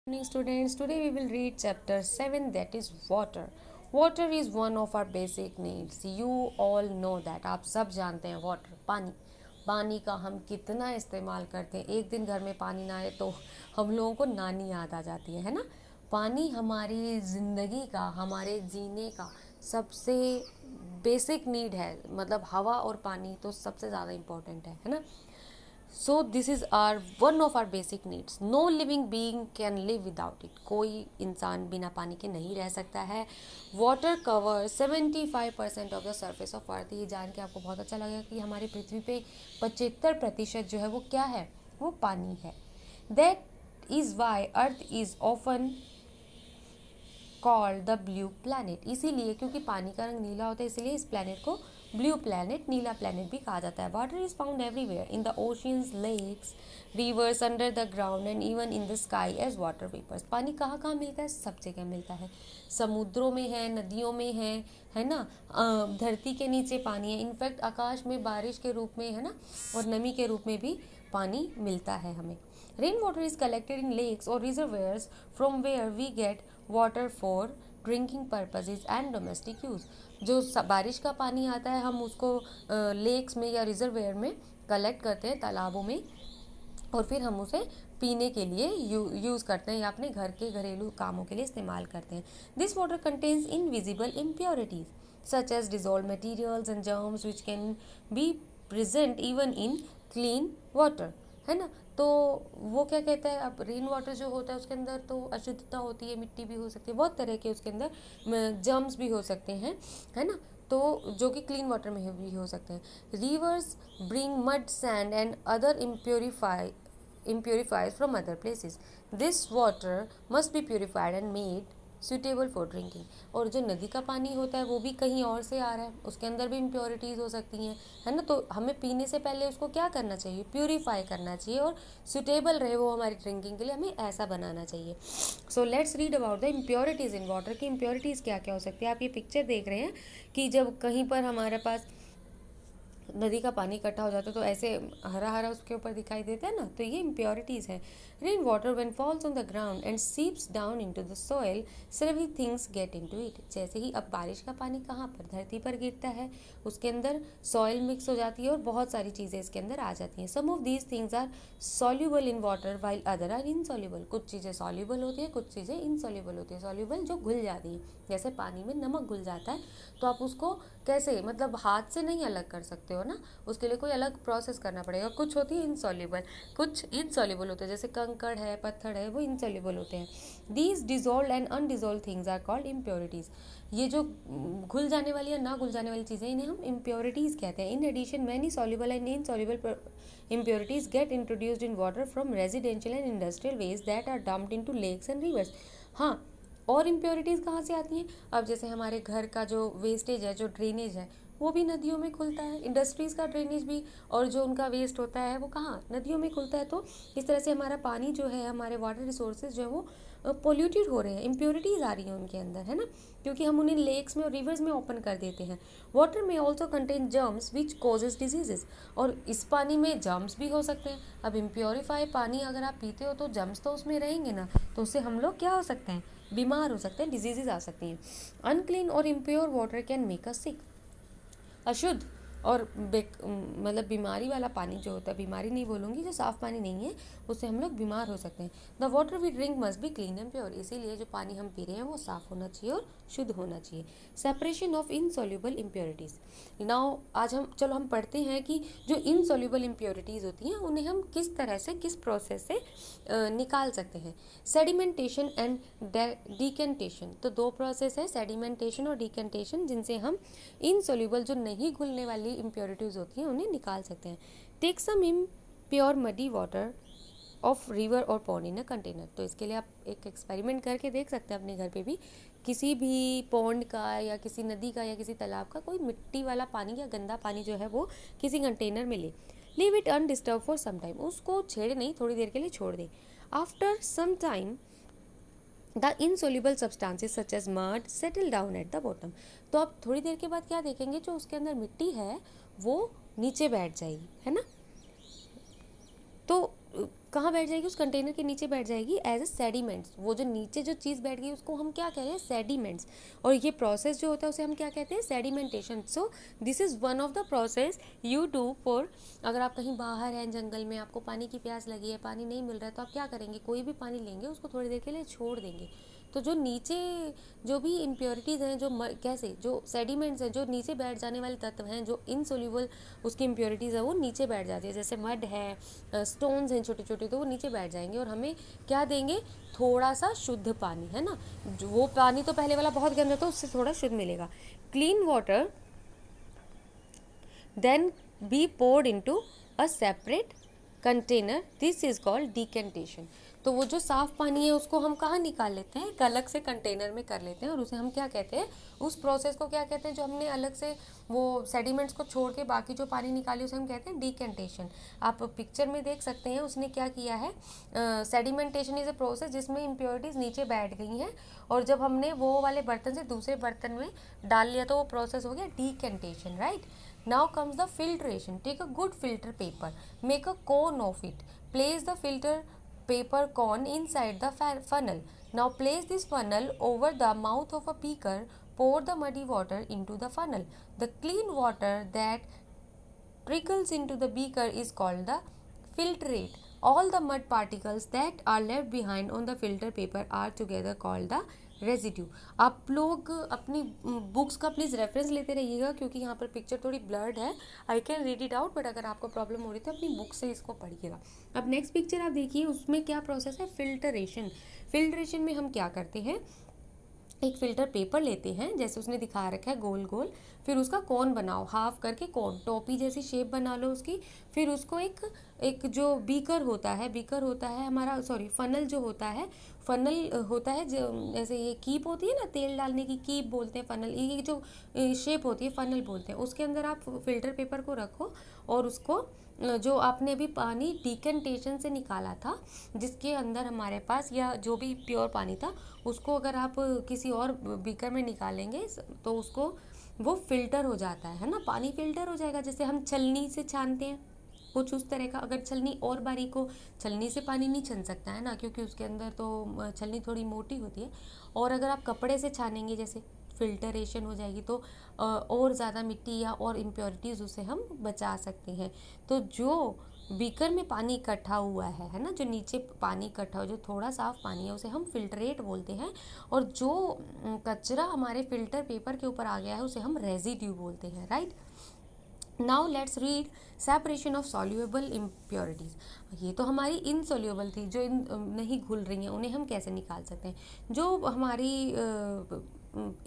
Morning students, today we will read chapter 7, that is water. Water is one of our basic needs. You all know that. आप सब जानते हैं water, पानी. पानी का हम कितना इस्तेमाल करते हैं. एक दिन घर में पानी ना आए तो हम लोगों को नानी याद आ जाती है ना. पानी हमारी ज़िंदगी का, हमारे जीने का सबसे बेसिक नीड है. मतलब हवा और पानी तो सबसे ज़्यादा इम्पोर्टेंट है ना. So this is our one of our basic needs. No living being can live without it. कोई इंसान बिना पानी के नहीं रह सकता है. Water cover 75% of the surface of earth. ये जान के आपको बहुत अच्छा लगेगा कि हमारी पृथ्वी पे 75% जो है वो क्या है, वो पानी है. That is why earth is often called the blue planet. इसीलिए क्योंकि पानी का रंग नीला होता है, इसीलिए इस प्लैनेट को ब्लू प्लैनेट, नीला प्लैनेट भी कहा जाता है. Water is found everywhere in the oceans, lakes, rivers, under the ground and even in the sky as water vapours. पानी कहाँ कहाँ मिलता है? सब जगह मिलता है. समुद्रों में है, नदियों में है ना. धरती के नीचे पानी है. इनफैक्ट आकाश में बारिश के रूप में है ना, और नमी के रूप में भी पानी मिलता है हमें. Rain water is collected in lakes और reservoirs from where we get water for drinking purposes and domestic use. जो बारिश का पानी आता है हम उसको लेक्स में या रिजर्वेयर में कलेक्ट करते हैं, तालाबों में, और फिर हम उसे पीने के लिए यूज़ करते हैं या अपने घर के घरेलू कामों के लिए इस्तेमाल करते हैं. This water contains invisible impurities such as dissolve materials and germs which can be present even in clean water, है ना. तो वो क्या कहता है, अब रेन वाटर जो होता है उसके अंदर तो अशुद्धता होती है, मिट्टी भी हो सकती है, बहुत तरह के उसके अंदर जर्म्स भी हो सकते हैं, है ना. तो जो कि क्लीन वाटर में भी हो सकते हैं. Reverse bring mud, sand and other impurifies from other places. This water must be purified and made suitable for drinking. और जो नदी का पानी होता है वो भी कहीं और से आ रहा है, उसके अंदर भी इम्प्योरिटीज़ हो सकती हैं, है ना. तो हमें पीने से पहले उसको क्या करना चाहिए? प्यूरीफाई करना चाहिए, और सुटेबल रहे वो हमारी ड्रिंकिंग के लिए, हमें ऐसा बनाना चाहिए. So let's read about the impurities in water की इम्प्योरिटीज़ क्या क्या हो सकती है. आप ये पिक्चर देख रहे हैं कि जब कहीं पर हमारे पास नदी का पानी इकट्ठा हो जाता है तो ऐसे हरा हरा उसके ऊपर दिखाई देता है ना, तो ये इम्प्योरिटीज़ है. Rain water when falls on the ground and seeps down into the soil, several things get into it. जैसे ही अब बारिश का पानी कहाँ पर, धरती पर गिरता है, उसके अंदर सॉइल मिक्स हो जाती है और बहुत सारी चीज़ें इसके अंदर आ जाती हैं. Some of these things are soluble in water while other are insoluble. कुछ चीज़ें सॉल्यूबल होती है, कुछ चीज़ें इनसॉल्यूबल होती है. सॉल्यूबल जो घुल जाती हैं, जैसे पानी में नमक घुल जाता है तो आप उसको कैसे, मतलब हाथ से नहीं अलग कर सकते हो ना, उसके लिए कोई अलग प्रोसेस करना पड़ेगा. कुछ होती है इनसॉल्यूबल, कुछ इनसॉल्यूबल होते हैं, जैसे कंकड़ है, पत्थर है, वो इनसॉल्यूबल होते हैं. These dissolve and undissolve things are called impurities. ये जो घुल जाने वाली या ना घुल जाने वाली चीज़ें, इन्हें हम इम्प्योरिटीज़ कहते हैं. In addition many soluble and insoluble impurities get introduced in water from residential and industrial waste that are dumped into lakes and rivers. हाँ, और इम्प्योरिटीज़ कहाँ से आती हैं? अब जैसे हमारे घर का जो वेस्टेज है, जो ड्रेनेज है, वो भी नदियों में खुलता है. इंडस्ट्रीज़ का ड्रेनेज भी, और जो उनका वेस्ट होता है वो कहाँ, नदियों में खुलता है. तो इस तरह से हमारा पानी जो है, हमारे वाटर रिसोर्सेज जो है वो पोल्यूटेड हो रहे हैं, इम्प्योरिटीज़ आ रही हैं उनके अंदर, है ना, क्योंकि हम उन्हें लेक्स में और रिवर्स में ओपन कर देते हैं. वाटर में also contain germs which causes diseases. और इस पानी में जर्म्स भी हो सकते हैं. अब इम्प्योरीफाई पानी अगर आप पीते हो तो जर्म्स तो उसमें रहेंगे ना, तो उससे हम लोग क्या हो सकते हैं, बीमार हो सकते हैं, डिजीजेज आ सकती हैं. अनक्लीन और impure water can make us sick. अशुद्ध और मतलब बीमारी वाला पानी जो होता है, बीमारी नहीं बोलूँगी, जो साफ़ पानी नहीं है, उससे हम लोग बीमार हो सकते हैं. The water we drink must be clean and pure. इसीलिए जो पानी हम पी रहे हैं वो साफ़ होना चाहिए और शुद्ध होना चाहिए. Separation of insoluble impurities. Now आज हम पढ़ते हैं कि जो इनसॉल्यूबल इम्प्योरिटीज़ होती हैं उन्हें हम किस तरह से, किस प्रोसेस से निकाल सकते हैं. Sedimentation and decantation. तो दो प्रोसेस है, सेडिमेंटेशन और डिकेंटेशन, जिनसे हम इनसॉल्यूबल, जो नहीं घुलने वाली इम्प्योरिटीज़ होती हैं, उन्हें निकाल सकते हैं. Take some impure muddy water of river और पॉन्ड इन अ कंटेनर. तो इसके लिए आप एक एक्सपेरिमेंट करके देख सकते हैं अपने घर पे भी. किसी भी पॉन्ड का या किसी नदी का या किसी तालाब का कोई मिट्टी वाला पानी या गंदा पानी जो है वो किसी कंटेनर में ले. Leave it undisturbed for some time. उसको छेड़े नहीं, थोड़ी देर के लिए छोड़ दे. After some time the insoluble substances such as mud settle down at the bottom. तो आप थोड़ी देर के बाद क्या देखेंगे, जो उसके अंदर मिट्टी है वो नीचे बैठ जाएगी, है ना. तो कहाँ बैठ जाएगी, उस कंटेनर के नीचे बैठ जाएगी एज ए सेडिमेंट्स। वो जो नीचे जो चीज़ बैठ गई उसको हम क्या कह रहे हैं, सेडिमेंट्स। और ये प्रोसेस जो होता है उसे हम क्या कहते हैं, sedimentation. So this is one of the process you do for, अगर आप कहीं बाहर हैं जंगल में, आपको पानी की प्यास लगी है, पानी नहीं मिल रहा है, तो आप क्या करेंगे, कोई भी पानी लेंगे, उसको थोड़ी देर के लिए छोड़ देंगे। तो जो नीचे जो भी इम्प्योरिटीज़ हैं, जो कैसे जो सेडिमेंट्स हैं, जो नीचे बैठ जाने वाले तत्व हैं, जो इनसोल्यूबल उसकी इम्प्योरिटीज़ है वो नीचे बैठ जाती है। जैसे मड है, स्टोन्स हैं छोटे छोटे, तो वो नीचे बैठ जाएंगे और हमें क्या देंगे, थोड़ा सा शुद्ध पानी, है ना। वो पानी तो पहले वाला बहुत गंदा था, उससे थोड़ा शुद्ध मिलेगा। Clean water then be poured into a separate container, this is called decantation. तो वो जो साफ़ पानी है उसको हम कहाँ निकाल लेते हैं, एक अलग से कंटेनर में कर लेते हैं, और उसे हम क्या कहते हैं, उस प्रोसेस को क्या कहते हैं, जो हमने अलग से वो सेडिमेंट्स को छोड़ के बाकी जो पानी निकाली उसे हम कहते हैं डिकेंटेशन। आप पिक्चर में देख सकते हैं उसने क्या किया है, सेडिमेंटेशन इज़ अ प्रोसेस जिसमें इम्प्योरिटीज़ नीचे बैठ गई हैं, और जब हमने वो वाले बर्तन से दूसरे बर्तन में डाल लिया तो वो प्रोसेस हो गया decantation, right. Now comes the filtration. Take a good filter paper, make a cone of it, place the filter paper cone inside the funnel. Now place this funnel over the mouth of a beaker, pour the muddy water into the funnel. The clean water that trickles into the beaker is called the filtrate. All the mud particles that are left behind on the filter paper are together called the residue. आप लोग अपनी books का please reference लेते रहिएगा, क्योंकि यहाँ पर picture थोड़ी ब्लर्ड है, I can read it out, but अगर आपको प्रॉब्लम हो रही है तो अपनी बुक से इसको पढ़िएगा। अब नेक्स्ट पिक्चर आप देखिए, उसमें क्या प्रोसेस है, फिल्टरेशन। फिल्टरेशन में हम क्या करते हैं, एक फ़िल्टर पेपर लेते हैं, जैसे उसने दिखा रखा है गोल गोल, फिर उसका कोन बनाओ, हाफ करके कोन, टोपी जैसी शेप बना लो उसकी। फिर उसको एक जो बीकर होता है हमारा, सॉरी फ़नल जो होता है, फ़नल होता है जो जैसे ये कीप होती है ना, तेल डालने की कीप बोलते हैं फ़नल, ये जो शेप होती है फ़नल बोलते हैं। उसके अंदर आप फ़िल्टर पेपर को रखो और उसको जो आपने अभी पानी डिकेंटेशन से निकाला था, जिसके अंदर हमारे पास या जो भी प्योर पानी था, उसको अगर आप किसी और बीकर में निकालेंगे तो उसको वो फ़िल्टर हो जाता है ना, पानी फ़िल्टर हो जाएगा। जैसे हम छलनी से छानते हैं, कुछ उस तरह का। अगर छलनी और बारीक हो, छलनी से पानी नहीं छन सकता है ना, क्योंकि उसके अंदर तो छलनी थोड़ी मोटी होती है। और अगर आप कपड़े से छानेंगे, जैसे फिल्टरेशन हो जाएगी, तो और ज़्यादा मिट्टी या और इम्प्योरिटीज़ उसे हम बचा सकते हैं। तो जो बीकर में पानी इकट्ठा हुआ है ना, जो नीचे पानी इकट्ठा हो, जो थोड़ा साफ़ पानी है, उसे हम फिल्ट्रेट बोलते हैं। और जो कचरा हमारे फिल्टर पेपर के ऊपर आ गया है उसे हम रेजिड्यू बोलते हैं, right. Now let's read separation of soluble impurities. ये तो हमारी इनसॉल्यूएबल थी, जो नहीं घुल रही हैं, उन्हें हम कैसे निकाल सकते हैं। जो हमारी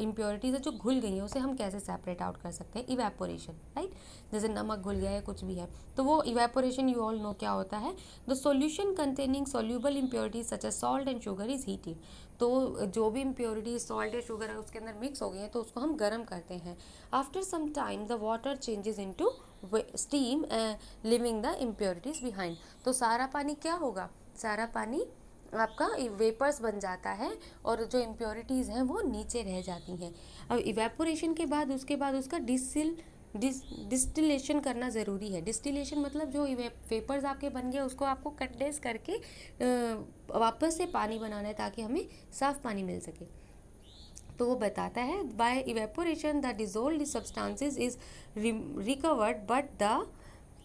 इम्प्योरिटीज़ है जो घुल गई हैं, उसे हम कैसे सेपरेट आउट कर सकते हैं, इवेपोरेशन, राइट। जैसे नमक घुल गया है, कुछ भी है, तो वो इवेपोरेशन यू ऑल नो क्या होता है। The solution containing soluble impurities such as salt and sugar is heated. तो जो भी इम्प्योरिटीज सॉल्ट या शुगर है उसके अंदर मिक्स हो गई है, तो उसको हम गर्म करते हैं। After some time the water changes into steam leaving the impurities behind. तो सारा पानी क्या होगा, सारा पानी आपका वेपर्स बन जाता है और जो इम्प्योरिटीज़ हैं वो नीचे रह जाती हैं। अब इवेपोरेशन के बाद उसका डिस्टिलेशन करना ज़रूरी है। डिस्टिलेशन मतलब जो वेपर्स आपके बन गए उसको आपको कंडेंस करके वापस से पानी बनाना है, ताकि हमें साफ़ पानी मिल सके। तो वो बताता है, by evaporation the dissolved substances is recovered but the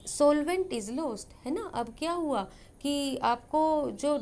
solvent is lost, है ना। अब क्या हुआ कि आपको जो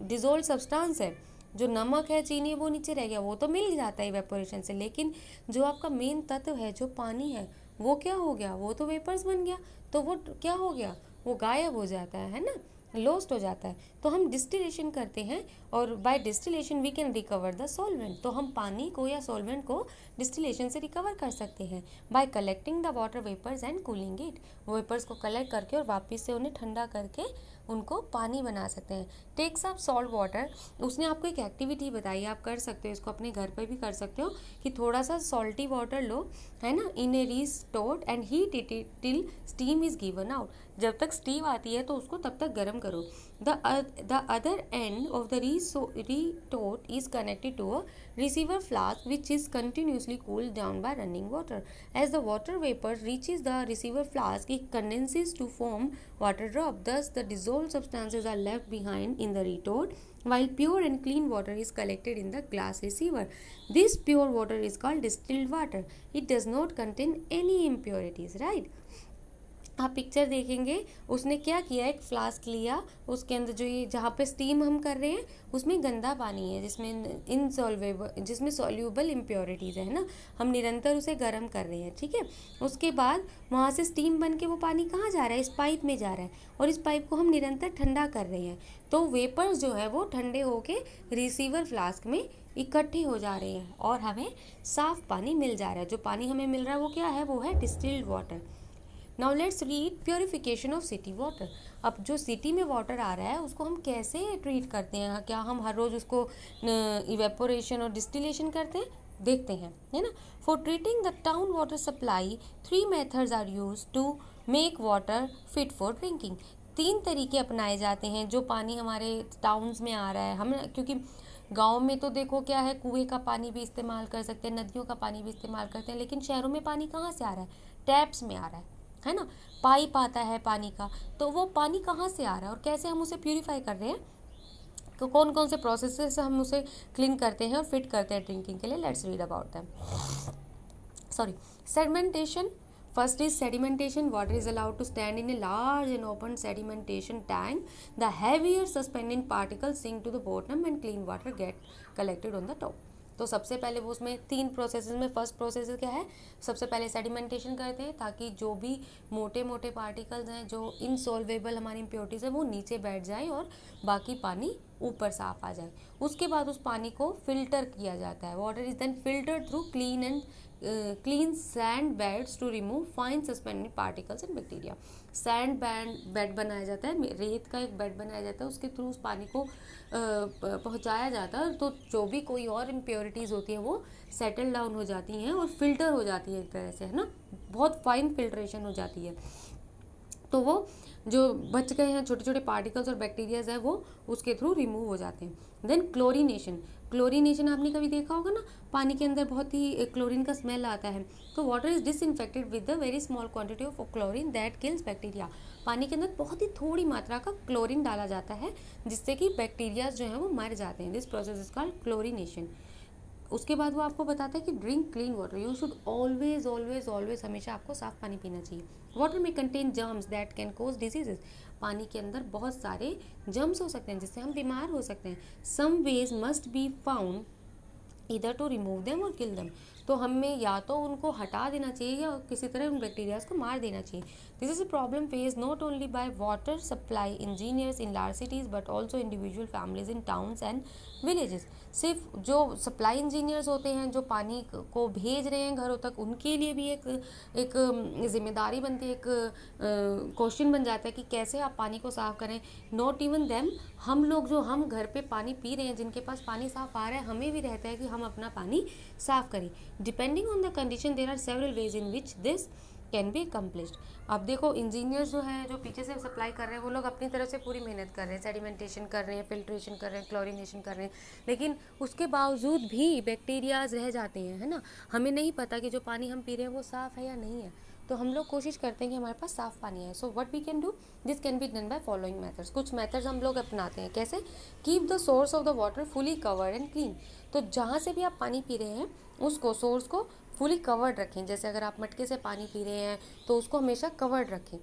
डिजोल्व सब्सटेंस है, जो नमक है, चीनी, वो नीचे रह गया, वो तो मिल जाता है इवेपोरेशन से, लेकिन जो आपका मेन तत्व है, जो पानी है, वो क्या हो गया, वो तो वेपर्स बन गया, तो वो क्या हो गया, वो गायब हो जाता है ना, लॉस्ट हो जाता है। तो हम डिस्टिलेशन करते हैं और by distillation we can recover the solvent. तो हम पानी को या सॉल्वेंट को डिस्टिलेशन से रिकवर कर सकते हैं by collecting the water vapours and cooling it. Vapours को कलेक्ट करके और वापस से उन्हें ठंडा करके उनको पानी बना सकते हैं। टेक्स अप सॉल्ट वाटर, उसने आपको एक एक्टिविटी बताई, आप कर सकते हो इसको, अपने घर पर भी कर सकते हो, कि थोड़ा सा सॉल्टी वाटर लो, है ना, in a restored and heat it till steam is given out. जब तक स्टीम आती है तो उसको तब तक गर्म करो। The other end of the retort is connected to a receiver flask which is continuously cooled down by running water. As the water vapor reaches the receiver flask, it condenses to form water drop. Thus, the dissolved substances are left behind in the retort, while pure and clean water is collected in the glass receiver. This pure water is called distilled water. It does not contain any impurities, right? आप picture देखेंगे, उसने क्या किया, एक flask लिया, उसके अंदर जो ये जहाँ पे स्टीम हम कर रहे हैं उसमें गंदा पानी है जिसमें सॉल्यूबल इम्प्योरिटीज़ है ना, हम निरंतर उसे गर्म कर रहे हैं, ठीक है। उसके बाद वहाँ से स्टीम बन के वो पानी कहाँ जा रहा है, इस पाइप में जा रहा है, और इस पाइप को हम निरंतर ठंडा कर रहे हैं, तो वेपर्स जो है वो ठंडे होके रिसीवर फ्लास्क में इकट्ठे हो जा रहे हैं और हमें साफ पानी मिल जा रहा है। जो पानी हमें मिल रहा है वो क्या है, वो है distilled water. Now let's read purification of city water. अब जो सिटी में वाटर आ रहा है उसको हम कैसे ट्रीट करते हैं, क्या हम हर रोज़ उसको इवेपोरेशन और डिस्टिलेशन करते हैं, देखते हैं, है ना। For treating the town water supply 3 methods are use to make water fit for drinking. 3 तरीके अपनाए जाते हैं जो पानी हमारे टाउन्स में आ रहा है। हम क्योंकि गाँव में तो देखो क्या है, कुएं का पानी भी इस्तेमाल कर सकते हैं, नदियों का पानी भी इस्तेमाल करते हैं, लेकिन शहरों में पानी कहाँ से आ रहा है, टैप्स में आ रहा है ना, पाइप आता है पानी का, तो वो पानी कहाँ से आ रहा है और कैसे हम उसे प्यूरिफाई कर रहे हैं, तो कौन कौन से प्रोसेस से हम उसे क्लीन करते हैं और फिट करते हैं ड्रिंकिंग के लिए। Let's read about them. Sedimentation. First is sedimentation. Water is allowed to stand in a large and open sedimentation tank. The heavier suspended particles sink to the bottom and clean water get collected on the top. तो सबसे पहले वो उसमें 3 processes में first process क्या है, सबसे पहले सेडिमेंटेशन करते हैं ताकि जो भी मोटे मोटे पार्टिकल्स हैं, जो इनसॉल्वेबल हमारी इम्प्योरिटीज़ है, वो नीचे बैठ जाए और बाकी पानी ऊपर साफ आ जाए। उसके बाद उस पानी को फिल्टर किया जाता है। Water is then filtered through clean sand beds to remove fine suspended particles and bacteria. Sand bed बनाया जाता है, रेत का एक बेड बनाया जाता है, उसके थ्रू उस पानी को पहुंचाया जाता है, तो जो भी कोई और इम्प्योरिटीज़ होती है वो सेटल डाउन हो जाती हैं और फिल्टर हो जाती है एक तरह से, है ना, बहुत फाइन फिल्ट्रेशन हो जाती है। तो वो जो बच गए हैं छोटे छोटे पार्टिकल्स और बैक्टीरियाज है वो उसके थ्रू रिमूव हो जाते हैं। देन क्लोरीनेशन आपने कभी देखा होगा ना, पानी के अंदर बहुत ही क्लोरीन का स्मेल आता है, तो water is disinfected with the very small quantity of chlorine that kills bacteria. पानी के अंदर बहुत ही थोड़ी मात्रा का क्लोरीन डाला जाता है जिससे कि बैक्टीरियाज जो हैं वो मर जाते हैं। This process is called chlorination. उसके बाद वो आपको बताता है कि drink clean water. You should always always always हमेशा आपको साफ पानी पीना चाहिए। Water may contain germs that can cause diseases. पानी के अंदर बहुत सारे जर्म्स हो सकते हैं जिससे हम बीमार हो सकते हैं। Some ways must be found either to remove them or kill them. तो हमें या तो उनको हटा देना चाहिए या किसी तरह उन बैक्टीरियाज को मार देना चाहिए। This is a problem face not only by water supply engineers in large cities but also individual families in towns and villages. सिर्फ जो सप्लाई इंजीनियर्स होते हैं जो पानी को भेज रहे हैं घरों तक, उनके लिए भी एक जिम्मेदारी बनती है, एक क्वेश्चन बन जाता है कि कैसे आप पानी को साफ़ करें। नॉट इवन देम, हम लोग जो हम घर पे पानी पी रहे हैं, जिनके पास पानी साफ़ आ रहा है, हमें भी रहता है कि हम अपना पानी साफ़ करें। Depending on the condition there are several ways in which this can be accomplished. अब देखो इंजीनियर्स जो हैं जो पीछे से सप्लाई कर रहे हैं वो लोग अपनी तरफ से पूरी मेहनत कर रहे हैं, सेडिमेंटेशन कर रहे हैं, फिल्ट्रेशन कर रहे हैं, क्लोरीनेशन कर रहे हैं, लेकिन उसके बावजूद भी बैक्टीरियाज रह जाते हैं, है ना। हमें नहीं पता कि जो पानी हम पी रहे हैं वो साफ़ है या नहीं है, तो हम लोग कोशिश करते हैं कि हमारे पास साफ़ पानी है। So what we can do, this can be done by following methods. कुछ मेथड्स हम लोग अपनाते हैं। कैसे? Keep the source of the water fully covered and clean. तो जहाँ से भी आप पानी पी रहे हैं उसको सोर्स को फुली कवर्ड रखें। जैसे अगर आप मटके से पानी पी रहे हैं तो उसको हमेशा कवर्ड रखें।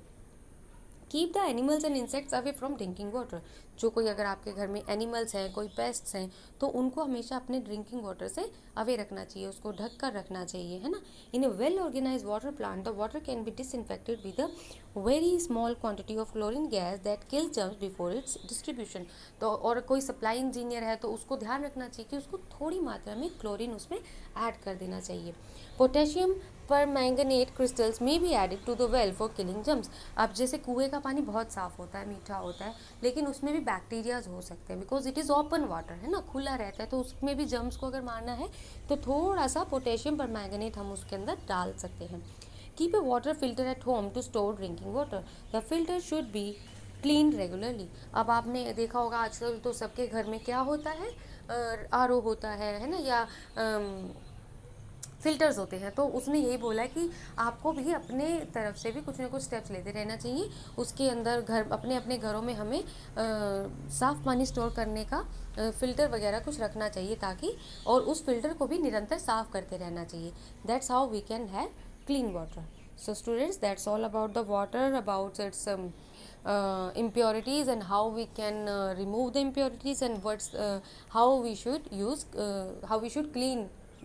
Keep the animals and insects away from drinking water. जो कोई अगर आपके घर में एनिमल्स हैं, कोई पेस्ट्स हैं, तो उनको हमेशा अपने ड्रिंकिंग वाटर से अवे रखना चाहिए, उसको ढक कर रखना चाहिए, है ना। In a well organise water plant the water can be disinfected with a very small quantity of chlorine gas that kills germs before its distribution. तो और कोई सप्लाई इंजीनियर है तो उसको ध्यान रखना चाहिए कि उसको थोड़ी मात्रा में क्लोरीन उसमें ऐड कर देना चाहिए। Potassium permanganate crystals may be added to the well for killing germs. अब जैसे कुएं का पानी बहुत साफ़ होता है, मीठा होता है, लेकिन उसमें भी बैक्टीरियाज हो सकते हैं because it is open water, है ना, खुला रहता है, तो उसमें भी जर्म्स को अगर मारना है तो थोड़ा सा पोटेशियम परमैंगनेट हम उसके अंदर डाल सकते हैं। Keep a water filter at home to store drinking water. The filter should be clean regularly. अब आपने देखा होगा आजकल तो सबके घर में क्या होता है, आरओ होता है ना, या फिल्टर्स होते हैं। तो उसने यही बोला है कि आपको भी अपने तरफ से भी कुछ ना कुछ स्टेप्स लेते रहना चाहिए। उसके अंदर घर अपने अपने घरों में हमें साफ़ पानी स्टोर करने का फ़िल्टर वगैरह कुछ रखना चाहिए, ताकि और उस फिल्टर को भी निरंतर साफ़ करते रहना चाहिए। That's how we can have clean water. So students, that's all about the water, about its impurities, and how we can remove the impurities, and how we should use, how we should clean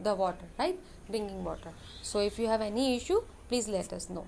the water, right? Drinking water. So if you have any issue, please let us know.